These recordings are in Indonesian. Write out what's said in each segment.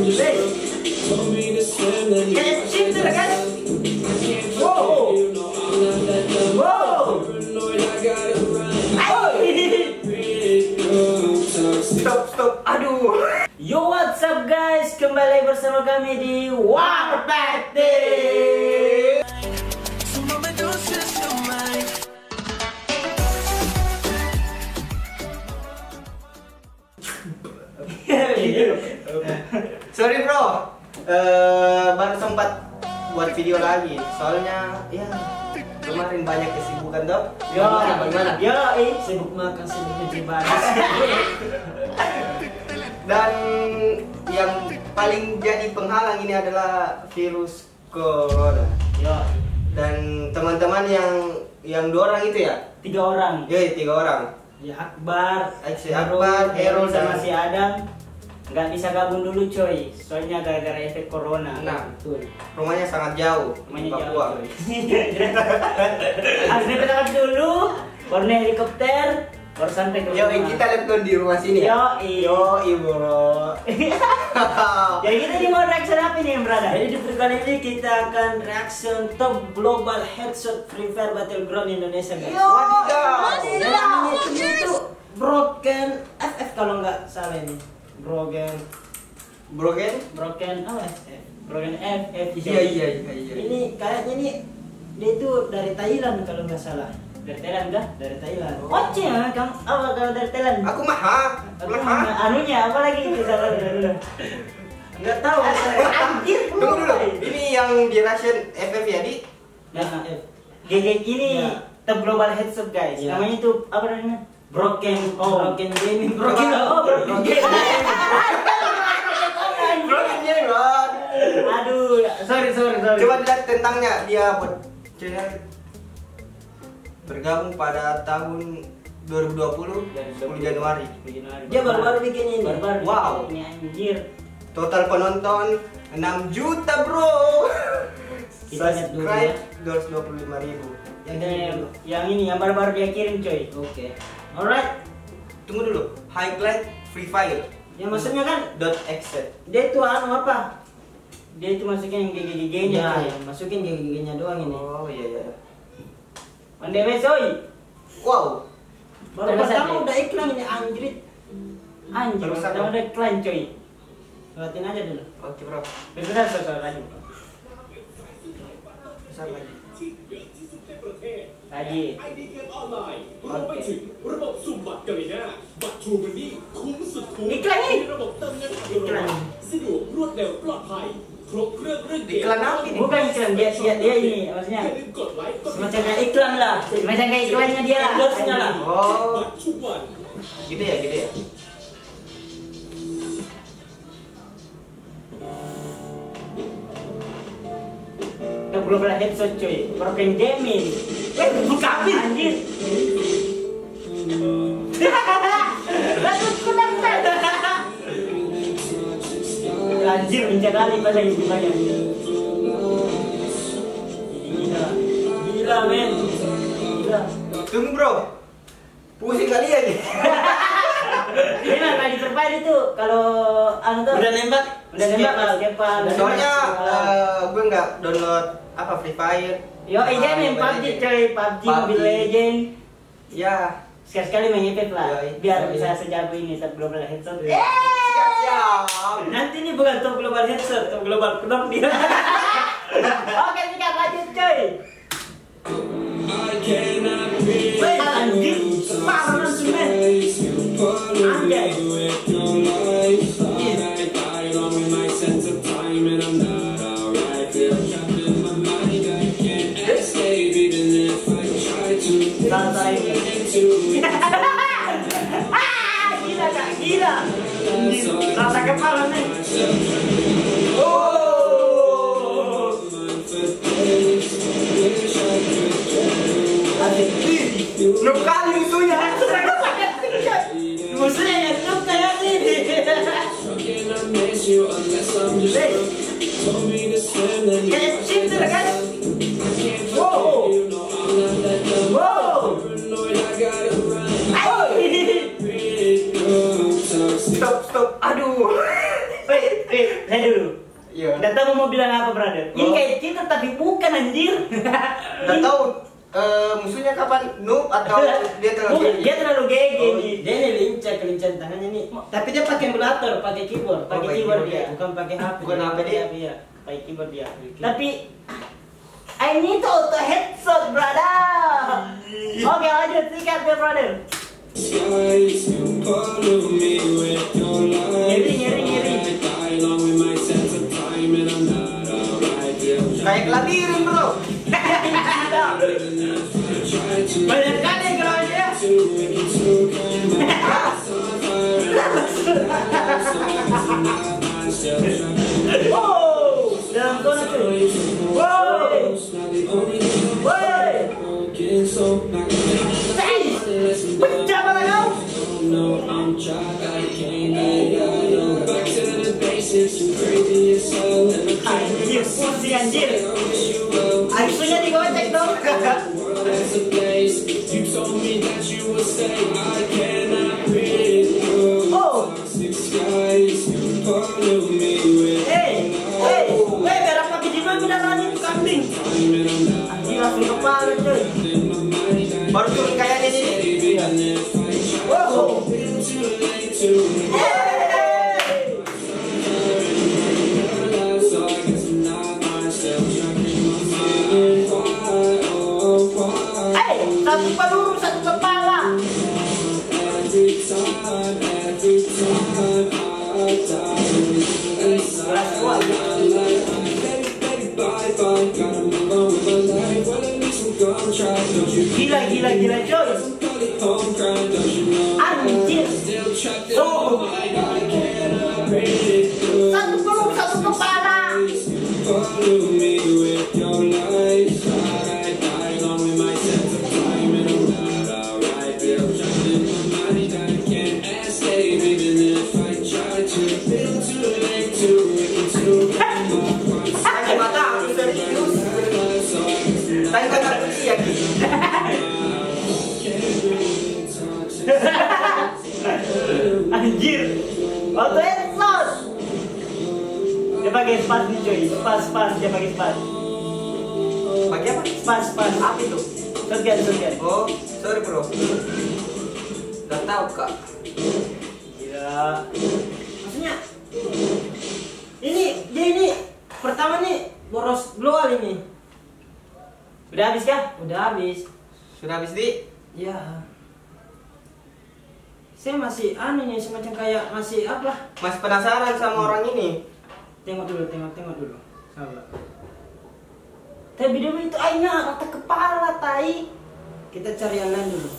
Kayak chip tuh kan? Wow. Wow. Stop. Aduh. Yo, what's up guys? Kembali bersama kami di Warpath. Sorry bro, baru sempat buat video lagi. Soalnya ya kemarin banyak kesibukan dong. Bagaimana? Sibuk makan, sibuk cuci baju. Dan yang paling jadi penghalang ini adalah virus corona. Dan teman-teman yang 2 orang itu ya? 3 orang. Ya, 3 orang. Ya, Akbar, Herul sama si Adam nggak bisa gabung dulu coy, soalnya gara-gara efek corona. Nah, betul. Rumahnya sangat jauh. Rumahnya di jauh Papua. coy. Harus berangkat dulu, baru naik helikopter, baru sampai ke Yo, rumah. kita lihat di rumah sini ya. Yo, bro. Jadi kita di mau reaction apa nih yang berada? Jadi di video kali ini kita akan reaction top global headshot Free Fire Battleground Indonesia guys. Wadidaw. Dan namanya itu Broken FF kalau nggak salah ini. Broken apa? Broken FF. Iya. Ini kayaknya nih dia itu dari Thailand kalau nggak salah. Dari Thailand kah? Dari Thailand. Oce ya, kamu apa kalau dari Thailand? Aku maha. Anunya apa lagi itu salah dulu. Enggak tahu. Anjir. Tunggu dulu. Ini yang di reaction FF ya, Di? Nah, GG ini top global headshot guys. Namanya itu apa namanya? Broken gaming. Broken gaming. Aduh, sorry. Coba dilihat tentangnya dia bergabung pada tahun 2020 10 Januari. Dia baru-baru bikin ini. Wow. Ini anjir. Total penonton 6 juta bro. Kita lihat dulu Subscribe ya. 225.000. Yang ini yang baru-baru dia kirim coy. Oke. Alright. Tunggu dulu. Highlight Free Fire. Yang maksudnya kan .exe. dia itu apa? Dia itu masukin yang GG-nya Ya, coy. yang masukin gigi-giginya doang ini. Oh iya. On the way coy. Wow. Baru Terus pertama aja. udah iklan ini anjrit. Anjir, Terus pertama apa? udah iklan coy. Liatin aja dulu. Oke bro. Besar lagi. Besar lagi. Lagi. IDเกมออนไลน์รวมไปถึงระบบสุ่มบัตรกาลิน่าบัตรทรูมันนี่คุ้มสุดคุ้ม Iklan ini. มีระบบเติมเงินอัตโนมัติสะดวกรวดเร็วปลอดภัยครบเครื่องเรื่องเกม Iklan apa ini? Bukan iklan dia ini maksudnya. อย่าลืมกดไลค์กด Semacam kayak iklan lah. Macam kayak iklannya dia lah. Endorse-nya lah. โอ้ บัตรทุกวัน gitu ya. Top global headshot coy. Broken gaming. Buka anjir. Lalu kurang kan. Anjir pincar kali pada gimana. Gila men. Gila. Tunggu bro. Pusing kali ya nih. Ini mah tadi terbaik itu kalau anu tuh Udah nembak? Skepal. Soalnya gue nggak download apa Free Fire. Yo, iya main PUBG coy, PUBG Mobile Legend. Ya. Sekali-sekali main FF lah, Yoi. biar bisa sejago ini top global headshot. Siap. Nanti ini bukan top global headshot, top global kedok dia. Oke, kita lanjut coy. Wih, anjing, parah langsung men. Anjay. Santai. Gila gak? Gila. Rasa kepala nih. Oh. Nuk kali musuhnya. Musuhnya yang nuk kayak ini. Kayak chip tuh kan? Wow. Stop. Aduh. Saya dulu. Iya. Nggak tahu mau bilang apa, brother. Ini kayak kita tapi bukan anjir. Nggak tahu musuhnya kapan noob atau dia terlalu Bukan, dia terlalu GG Oh, nih. dia ini lincah kelincahan tangannya nih. Tapi dia pakai emulator, pakai keyboard, pakai pakai keyboard keyboard dia, ya. bukan pakai HP. Bukan HP dia. Iya, pakai keyboard dia. Tapi I need to auto headshot, brother. Oke, lanjut sikat ya, brother. Ngiri. kayak labirin bro. Banyak kali kalau dia. Wow, dalam zona cuy. Wow, woi, pecah pala kau. Anjir, pusing anjir. Aisunya digocek dong. Oh. Biar apa biji mah bilang lagi kambing. Anjir langsung kepala cuy. Baru turun kayaknya nih. Wow. Satu peluru, satu kepala. Beras kuat. Gila coy. Anjir. Satu peluru, satu kepala. Anjir, auto headshot. Dia pakai spas nih cuy, spas dia pakai spas. Pakai apa? Spas. Apa itu? Shotgun. Oh, sorry bro. Gak tahu kak. Ya, maksudnya ini pertama nih boros global ini. Udah habis kah? Udah habis. Sudah habis di? Ya. Saya masih nih semacam kayak masih apa? Masih penasaran sama orang ini. Tengok dulu. Sabar. Tapi video itu aina rata kepala tai. Kita cari yang lain dulu.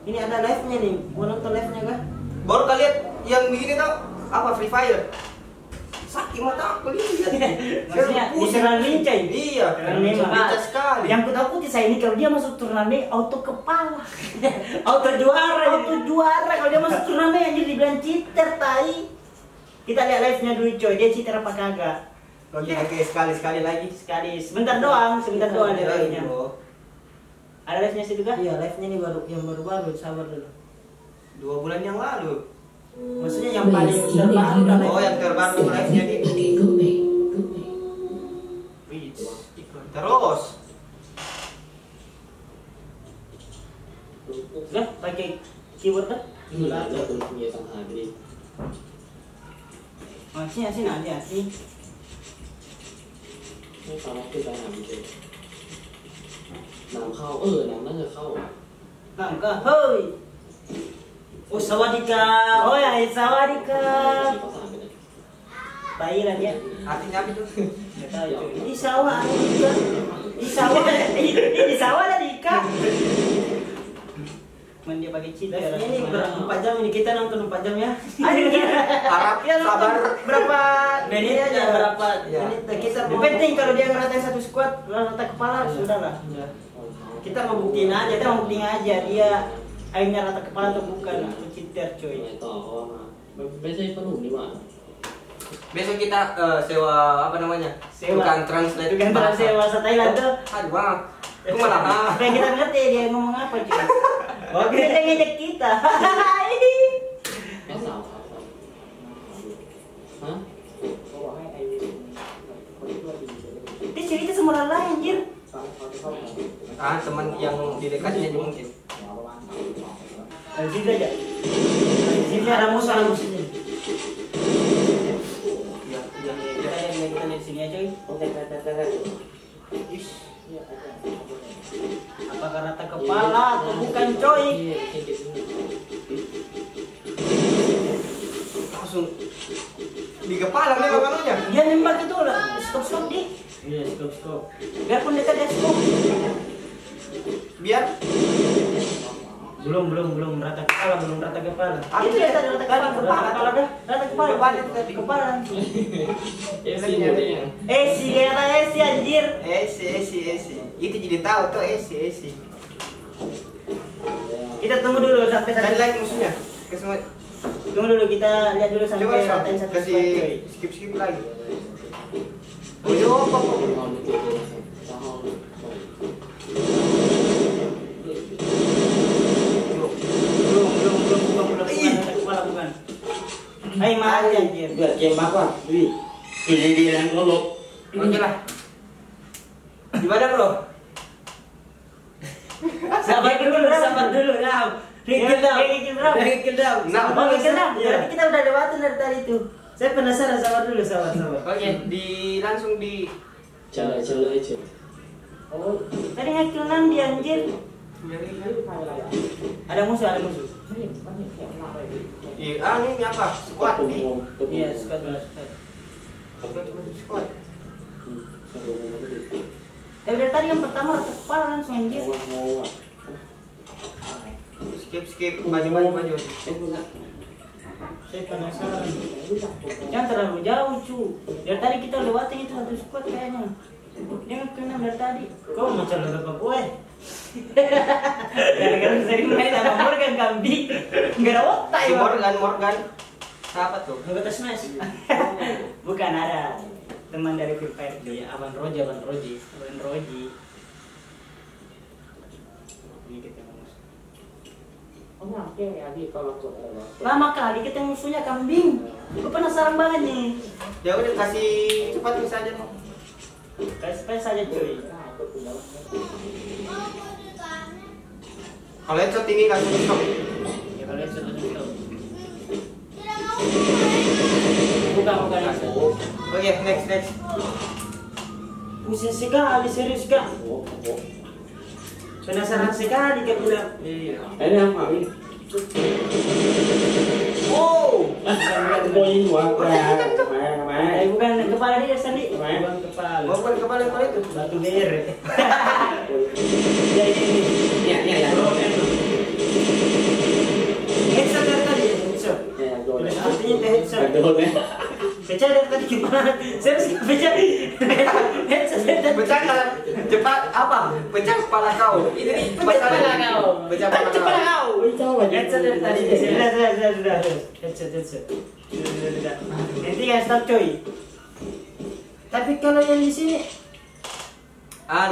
Ini ada live-nya nih. Mau nonton live-nya kah? Baru kalian yang begini tau apa Free Fire? Sakit mata aku lihat. Maksudnya diserang lincah. Iya. Memang. Lincah sekali. Yang kutakuti saya ini kalau dia masuk turnamen auto kepala. Auto juara kalau dia masuk turnamen anjir dibilang cheater tai. Kita lihat live-nya dulu coy, dia cheater apa kagak? Oke, sekali lagi. Sekali, sebentar doang dia live-nya. Bro. Ada live-nya situ kah? Iya, live-nya nih baru, sabar dulu. 2 bulan yang lalu. Maksudnya yang paling terbaru dah live. Oh, yang terbaru live-nya di. Terus. Sudah pakai keyboard dah. Maksudnya sih nanti. ไม่ตอนแรกคือไปหามันเจอน้ำเข้าน้ำน่าจะเข้า Nangka, hoi. Oh, sawadika. Oh ya, sawadika. เขาสามไปเลย Tai lah dia. Artinya apa itu? Nggak tahu cuy. Ini sawah juga. Ini sawah lah Dika. Man dia pakai cheat ya. Ini berapa 4 jam ini kita nonton 4 jam ya. Harap Ya nonton sabar. berapa menit aja Iya. berapa Iya. menit kita. Yang penting kalau dia ngeratain satu squad rata kepala sudah lah. Kita mau buktiin aja dia akhirnya rata kepala atau bukan atau cheater ไป cuy. ต่อเพราะว่ามันไม่ใช่ขนมนี่หว่า Besok kita sewa apa namanya? Sewa. Tukang translate. Tukang translate bahasa Thailand tuh. Aduh, bang. Aku malah. Supaya kita ngerti dia ngomong apa cuy. Oke, dia ngejek kita. ก็สาวครับฮะ Teman yang di dekatnya juga mungkin. Di sini aja. Di sini ada musuh ini. Ya. Kita lihat sini aja. Oke. Apakah rata kepala atau bukan coy? Langsung di kepala memang kanunya. Dia nembak itu lah. Stop di. Iya stop. Biarpun dekat dia stop. Biar Belum rata kepala. Itu ya tadi rata kepala dah. Rata kepala kepala. Esi anjir. Esi. Itu jadi tahu tuh esi. Kita tunggu dulu sampai Tadi lagi musuhnya. Ke semua. Tunggu dulu kita lihat dulu sampai Coba ratain satu kasih skip lagi. Bukan. Hai mati anjir. Biar kembang apa? Pilih yang ngelok. Oke lah. Gimana bro? Sabar dulu, Ram. Rikil down. Berarti kita udah lewatin dari tadi itu. Saya penasaran, sabar dulu. Oke, langsung di Cara aja. Oh, tadi ngakil Nandi anjir. Ada musuh. Iya, ini apa? Squad nih. Iya, squad. Squad. Dari tadi yang pertama kepala langsung anjir. Skip maju. Saya penasaran. Jangan terlalu jauh cu. Dari tadi kita lewatin itu satu squad kayaknya. Dia ngakilnya dari tadi. Kau macam lu apa gue? Gara-gara sering main sama Morgan kambing. Gak ada otak Si ya. Morgan. Siapa tuh? Nggak smash. Bukan ada teman dari Free Fire dia, Aban Roji. Ini kita lama kali kita musuhnya kambing. Gue penasaran banget nih. Ya udah kasih cepat saja. Kasih saja cuy. Kalau headshot ini kasih stop. Ya kalau itu bukan itu. Oke, next. Pusing sekali, serius kak. Penasaran sekali kak bilang. Ini apa? Oh. Poin buat Bukan kepala dia Sandi. Bukan kepala. Bukan kepala itu. Batu ber. Ya ini. Ya. Headshot dari tadi. Headshot. Artinya headshot. Pecah dari tadi gimana? Serius pecah. Headshot dari tadi. Pecah kan? Cepat apa? Pecah kepala kau. Ini Pecah kepala kau. Pecah kepala kau. Headshot dari tadi. Sudah. Headshot. Sudah. Nanti kan stop coy. Tapi kalau yang di sini,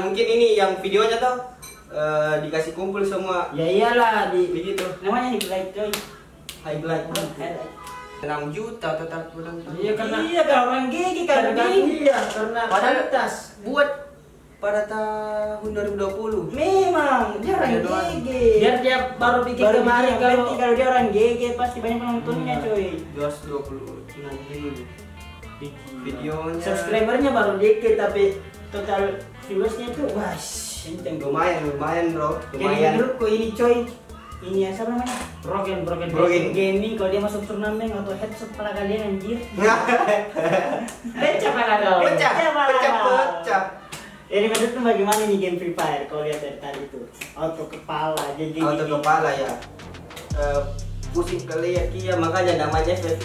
mungkin ini yang videonya tuh dikasih kumpul semua. ya iyalah Begitu. namanya highlight coy. Highlight. 6 juta total penonton. Karena orang gigi karena Padahal kualitas. buat pada tahun 2020. Memang dia orang gigi. Biar dia baru bikin kemarin kalau dia orang gigi pasti banyak penontonnya coy. 226 videonya. Subscribernya baru dikit tapi total viewersnya itu wah enteng lumayan bro. Lumayan. Menurutku ini coy. Ini apa namanya? Broken Gaming kalau dia masuk turnamen atau headshot kepala kalian anjir. Pecah kepala kau. Pecah. Jadi menurutmu bagaimana nih game Free Fire kalau lihat dari tadi itu? Auto kepala jadi Auto kepala ya. Pusing kali ya Kia, makanya namanya FF.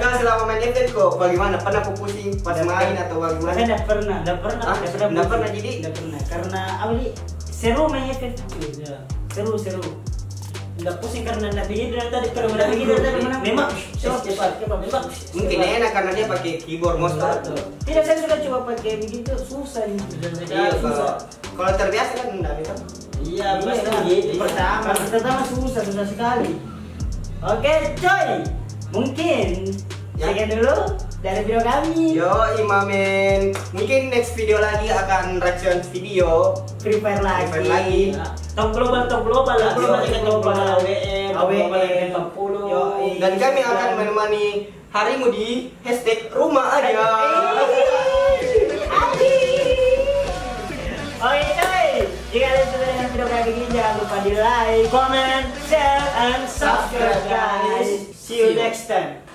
Kalau selama main FF kok bagaimana? Pernah pusing pas main atau bagaimana? Saya enggak pernah. Enggak pernah jadi? Enggak pernah. Karena awalnya seru main FF. Seru. Enggak pusing karena enggak begitu dari tadi. Kalau enggak begitu dari tadi memang cepat. Mungkin enak karena dia pakai keyboard mouse. Tidak, saya sudah coba pakai begitu susah ini. Iya, kalau terbiasa kan enggak bisa. Iya, begitu. Pertama susah sekali. Oke, coy. Mungkin Ya. Sekian dulu dari video kami. Yo, Imamen. Mungkin next video lagi akan reaction video Free Fire lagi. Free Fire lagi. Tong global lah. Global, Kita global AWM, AWM, 40. Yoi. Dan kami akan menemani harimu di hashtag rumah aja. Oke guys, jika kalian suka dengan video kayak begini jangan lupa di like, comment, share, and subscribe guys. See you next time.